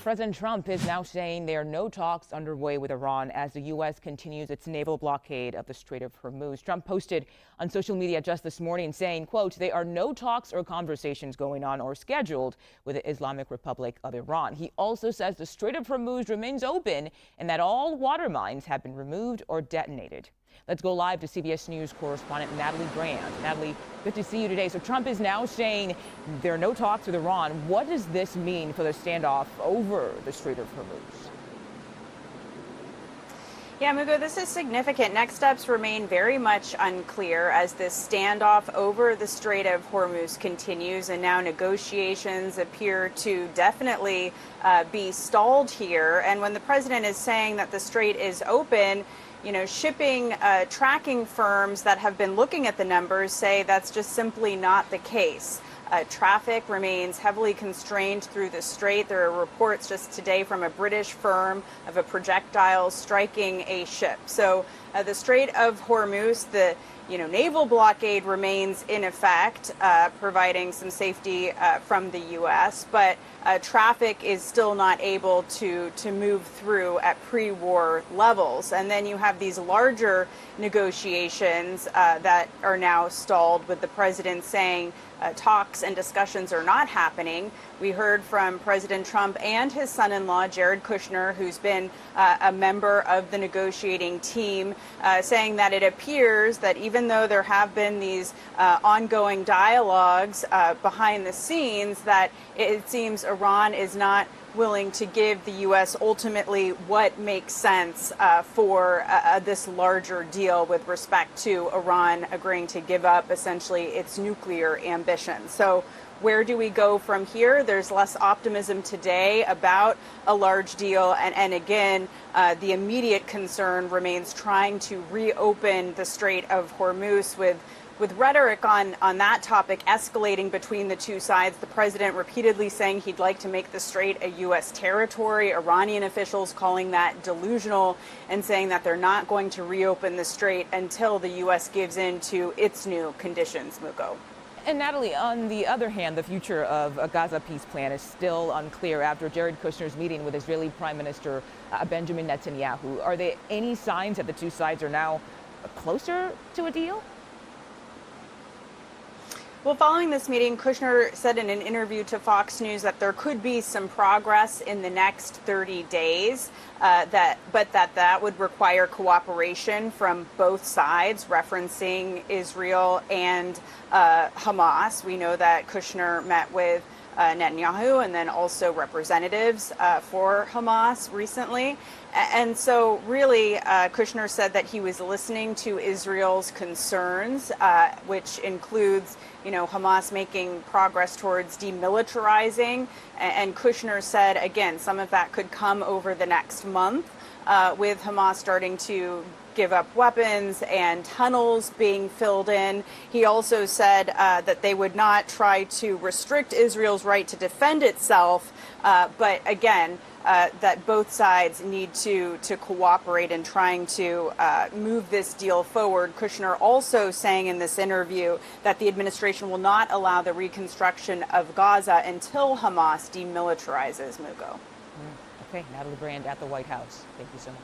President Trump is now saying there are no talks underway with Iran as the U.S. continues its naval blockade of the Strait of Hormuz. Trump posted on social media just this morning saying, quote, "There are no talks or conversations going on or scheduled with the Islamic Republic of Iran." He also says the Strait of Hormuz remains open and that all water mines have been removed or detonated. Let's go live to CBS News correspondent Natalie Brand. Natalie, good to see you today. So Trump is now saying there are no talks with Iran. What does this mean for the standoff over the Strait of Hormuz? Yeah, Mugo, this is significant. Next steps remain very much unclear as this standoff over the Strait of Hormuz continues, and now negotiations appear to definitely be stalled here. And when the president is saying that the strait is open, you know, shipping tracking firms that have been looking at the numbers say that's just simply not the case. Traffic remains heavily constrained through the strait. There are reports just today from a British firm of a projectile striking a ship. So the Strait of Hormuz, the naval blockade remains in effect, providing some safety from the U.S., but traffic is still not able to move through at pre-war levels. And then you have these larger negotiations that are now stalled, with the president saying talks and discussions are not happening. We heard from President Trump and his son-in-law, Jared Kushner, who's been a member of the negotiating team, saying that it appears that even though there have been these ongoing dialogues behind the scenes, that it seems Iran is not willing to give the U.S. ultimately what makes sense for this larger deal with respect to Iran agreeing to give up essentially its nuclear ambitions. So where do we go from here? There's less optimism today about a large deal. And again, the immediate concern remains trying to reopen the Strait of Hormuz, with rhetoric on that topic escalating between the two sides. The president repeatedly saying he'd like to make the strait a U.S. territory. Iranian officials calling that delusional and saying that they're not going to reopen the strait until the U.S. gives in to its new conditions, Mugo. And Natalie, on the other hand, the future of a Gaza peace plan is still unclear after Jared Kushner's meeting with Israeli Prime Minister Benjamin Netanyahu. Are there any signs that the two sides are now closer to a deal? Well, following this meeting, Kushner said in an interview to Fox News that there could be some progress in the next 30 days, but that would require cooperation from both sides, referencing Israel and Hamas. We know that Kushner met with Netanyahu and then also representatives for Hamas recently. And so really, Kushner said that he was listening to Israel's concerns, which includes, Hamas making progress towards demilitarizing. And Kushner said, again, some of that could come over the next month, with Hamas starting to give up weapons and tunnels being filled in. He also said that they would not try to restrict Israel's right to defend itself, but again, that both sides need to cooperate in trying to move this deal forward. Kushner also saying in this interview that the administration will not allow the reconstruction of Gaza until Hamas demilitarizes, Mugo. Okay, Natalie Brand at the White House. Thank you so much.